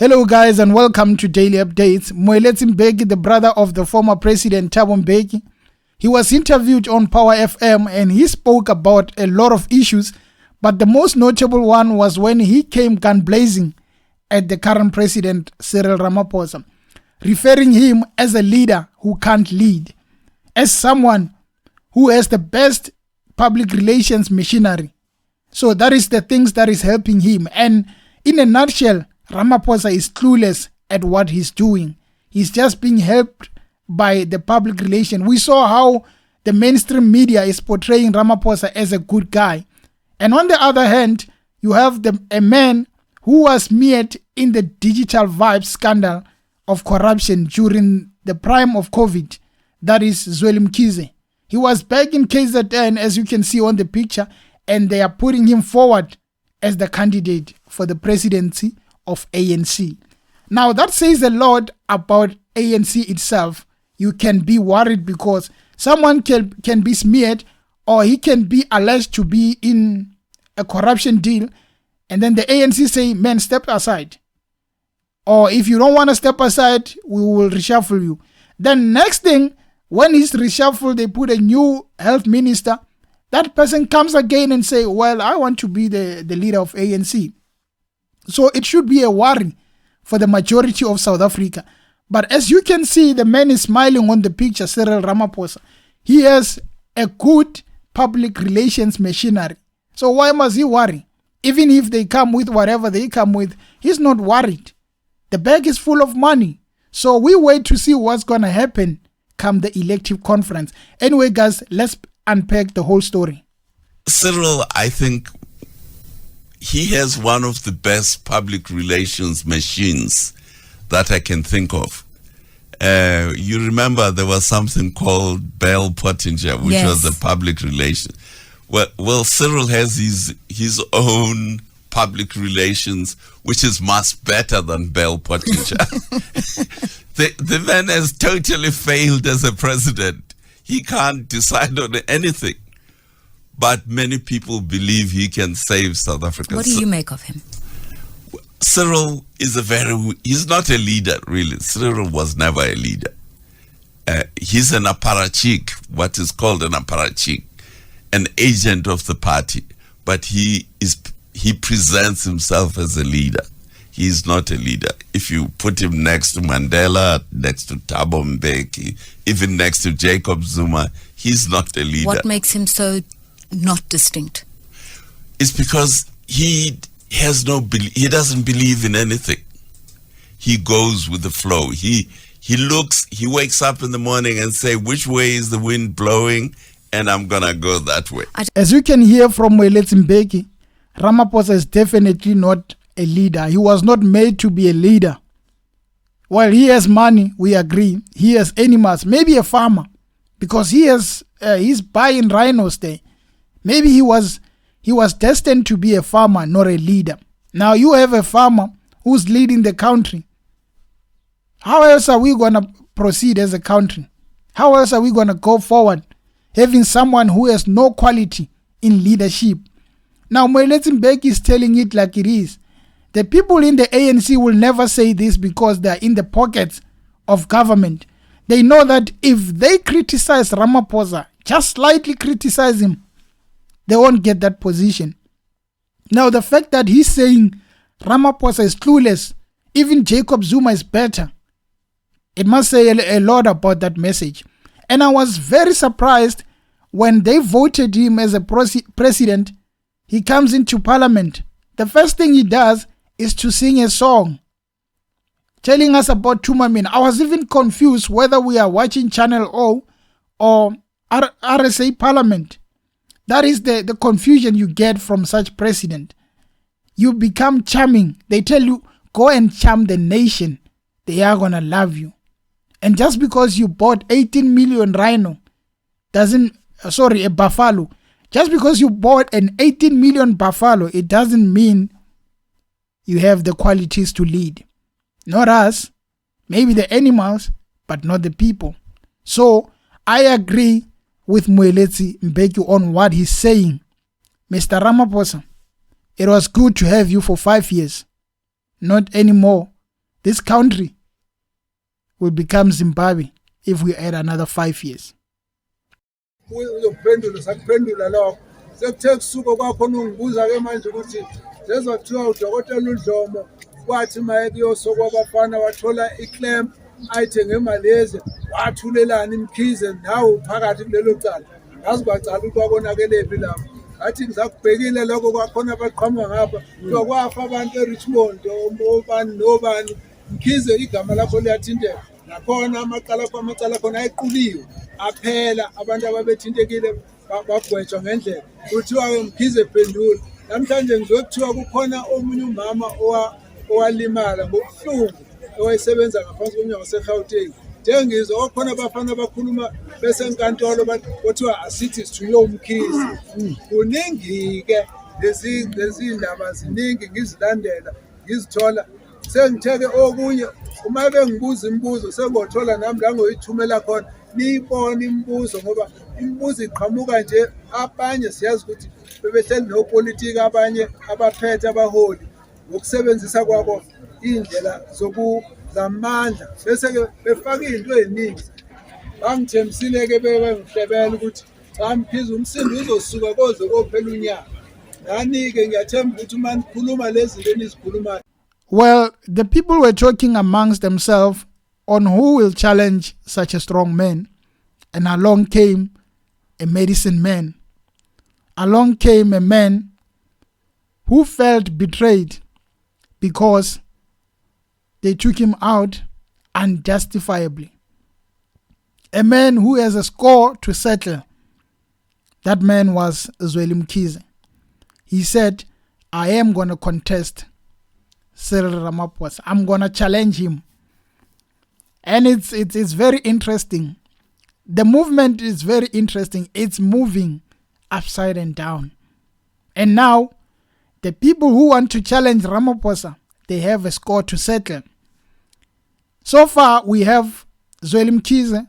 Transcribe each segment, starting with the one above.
Hello guys and welcome to Daily Updates. Moeletsi Mbeki, the brother of the former president Thabo Mbeki, he was interviewed on Power FM and he spoke about a lot of issues, but the most notable one was when he came gun blazing at the current president Cyril Ramaphosa, referring him as a leader who can't lead, as someone who has the best public relations machinery. So that is the things that is helping him, and in a nutshell, Ramaphosa is clueless at what he's doing. He's just being helped by the public relation. We saw how the mainstream media is portraying Ramaphosa as a good guy. And on the other hand, you have a man who was mired in the digital vibes scandal of corruption during the prime of COVID. That is Zweli Mkhize. He was back in KZN, as you can see on the picture, and they are putting him forward as the candidate for the presidency of ANC. Now that says a lot about ANC itself. You can be worried because someone can be smeared, or he can be alleged to be in a corruption deal, and then the ANC say, man, step aside. Or if you don't want to step aside, we will reshuffle you. Then next thing, when he's reshuffled, they put a new health minister. That person comes again and say, well, I want to be the leader of ANC. So it should be a worry for the majority of South Africa. But as you can see, the man is smiling on the picture, Cyril Ramaphosa. He has a good public relations machinery. So why must he worry? Even if they come with whatever they come with, he's not worried. The bag is full of money. So we wait to see what's going to happen come the elective conference. Anyway, guys, let's unpack the whole story. Cyril, I think he has one of the best public relations machines that I can think of. You remember there was something called Bell Pottinger, which was a public relations. Well, Cyril has his own public relations, which is much better than Bell Pottinger. The man has totally failed as a president. He can't decide on anything. But many people believe he can save South Africa. What do you make of him? Cyril is he's not a leader, really. Cyril was never a leader. He's an apparatchik, what is called an apparatchik, an agent of the party. But he presents himself as a leader. He is not a leader. If you put him next to Mandela, next to Thabo Mbeki, even next to Jacob Zuma, he's not a leader. What makes him so not distinct? It's because he doesn't believe in anything. He goes with the flow. He wakes up in the morning and say, which way is the wind blowing? And I'm gonna go that way. As you can hear from Moeletsi Mbeki, Ramaphosa is definitely not a leader. He was not made to be a leader. While he has money, we agree. He has animals, maybe a farmer, because he's buying rhinos there. Maybe he was destined to be a farmer, not a leader. Now you have a farmer who's leading the country. How else are we going to proceed as a country? How else are we going to go forward having someone who has no quality in leadership? Now Moeletsi Mbeki is telling it like it is. The people in the ANC will never say this because they're in the pockets of government. They know that if they criticize Ramaphosa, just slightly criticize him, they won't get that position. Now the fact that he's saying Ramaphosa is clueless, even Jacob Zuma is better, it must say a lot about that message. And I was very surprised when they voted him as a president. He comes into parliament. The first thing he does is to sing a song telling us about Tumamin. I was even confused whether we are watching Channel O or RSA Parliament. That is the confusion you get from such president. You become charming. They tell you, go and charm the nation. They are going to love you. And just because you bought 18 million rhino, a buffalo. Just because you bought an 18 million buffalo, it doesn't mean you have the qualities to lead. Not us. Maybe the animals, but not the people. So I agree with Moeletsi Mbeki on what he's saying. Mr. Ramaphosa, it was good to have you for 5 years. Not anymore. this country will become Zimbabwe if we add another 5 years. Uzokuphendula sakuphendula lokho sekuthe kusuka kwakhona ungibuza ke manje ukuthi sezwa kuthiwa udokotela uDlomo kwathi maye kuyosokwa abafana wathola iclamp ayithenge eMalaysia wathulelana iMkhize nawo phakathi kulelo cala ngazi kwacala ukuthi kwakonakelepi lapho athi ngizakubhekile lokho kwakhona abaqhamuka ngapha kuthiwa kwafa abantu eRichmond nobani Mkhize igama lakho liyathinteka nakhona amacala khona ayequliwe aphela abantu ababethintekile bagwetshwa ngendlela kuthiwa Mkhize phendula namhlanje ngizokuthiwa kukhona omunye umama owalimala ngokuhlungu owayesebenza ngaphansi komnyango waseGauteng njengizwe okhona abafana abakhuluma bese enkantolo bathiwa asithi sithunywe uMkhize kuningi-ke lezi ndaba ziningi ngizilandela ngizithola sengitheke okunye uma bengibuza imibuzo sengothola nami la ngoyithumela khona niyibona imibuzo ngoba imibuzo iqhamuka nje abanye siyazi ukuthi bebehleli nopolitiki abanye abaphethe abaholi ngokusebenzisa kwabo indlela zamandla bese-ke befaka into eziningi bangithembisile-ke bengihlebela ukuthi cha Mkhize umsindo uzosuka koze kophela unyaka nani-ke ngiyathemba ukuthi uma nikhuluma lezi zinto enizikhulumayo. Well, the people were talking amongst themselves on who will challenge such a strong man. And along came a medicine man. Along came a man who felt betrayed because they took him out unjustifiably. A man who has a score to settle. That man was Zweli Mkhize. He said, I am going to contest Cyril Ramaphosa. I'm going to challenge him. And it's very interesting. The movement is very interesting. It's moving upside and down. And now, the people who want to challenge Ramaphosa, they have a score to settle. So far, we have Zweli Mkhize.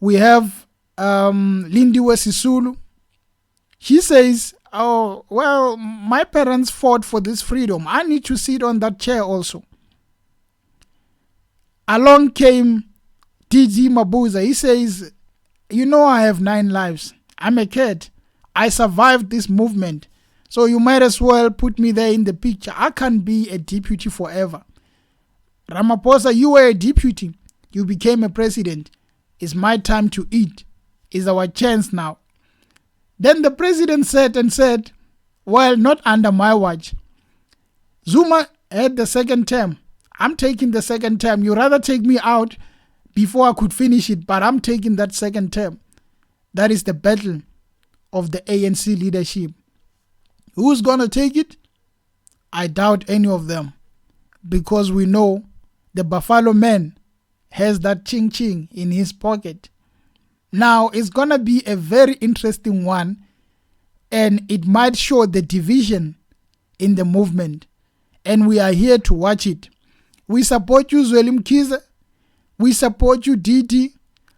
We have Lindiwe Sisulu. She says, oh, well, my parents fought for this freedom. I need to sit on that chair also. Along came DG Mabuza. He says, you know, I have 9 lives. I'm a kid. I survived this movement. So you might as well put me there in the picture. I can't be a deputy forever. Ramaphosa, you were a deputy. You became a president. It's my time to eat. It's our chance now. Then the president said, well, not under my watch. Zuma had the second term. I'm taking the second term. You rather take me out before I could finish it, but I'm taking that second term. That is the battle of the ANC leadership. Who's going to take it? I doubt any of them, because we know the Buffalo man has that ching-ching in his pocket. Now, it's going to be a very interesting one, and it might show the division in the movement, and we are here to watch it. We support you, Zweli Mkhize. We support you, Didi.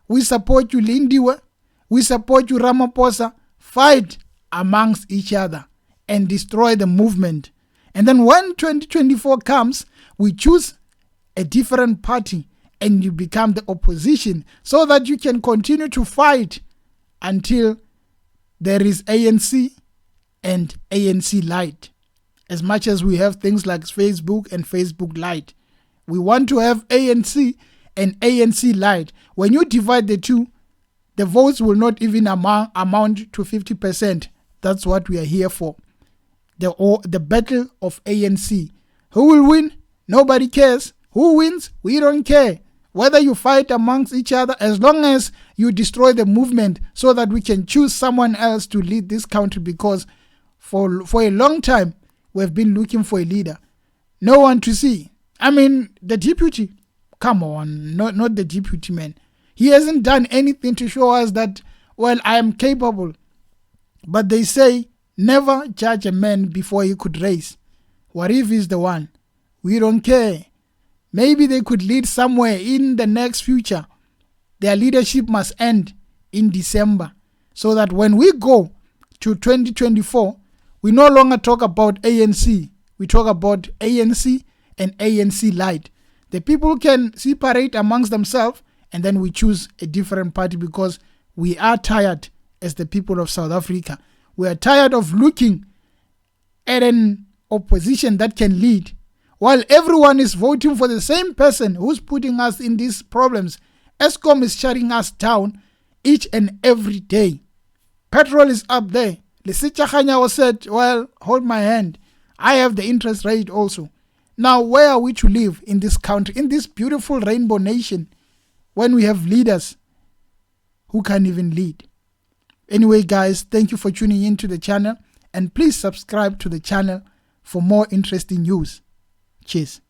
We support you, Lindiwe. We support you, Ramaphosa. Fight amongst each other and destroy the movement. And then when 2024 comes, we choose a different party and you become the opposition so that you can continue to fight until there is ANC and ANC Lite. As much as we have things like Facebook and Facebook Lite, we want to have ANC and ANC Lite. When you divide the two, the votes will not even amount to 50%. That's what we are here for. The battle of ANC. Who will win? Nobody cares. Who wins? We don't care. Whether you fight amongst each other, as long as you destroy the movement so that we can choose someone else to lead this country, because for a long time, we've been looking for a leader. No one to see. I mean, the deputy, come on, not the deputy man. He hasn't done anything to show us that, well, I am capable. But they say, never judge a man before he could race. What if he's the one? We don't care. Maybe they could lead somewhere in the next future. Their leadership must end in December, so that when we go to 2024, we no longer talk about ANC. We talk about ANC and ANC light. The people can separate amongst themselves and then we choose a different party because we are tired as the people of South Africa. We are tired of looking at an opposition that can lead while everyone is voting for the same person who's putting us in these problems. Eskom is shutting us down each and every day. Petrol is up there. Lesitja Khanyago said, well, hold my hand. I have the interest rate also. Now, where are we to live in this country, in this beautiful rainbow nation, when we have leaders who can't even lead? Anyway, guys, thank you for tuning in to the channel. And please subscribe to the channel for more interesting news. Cheers.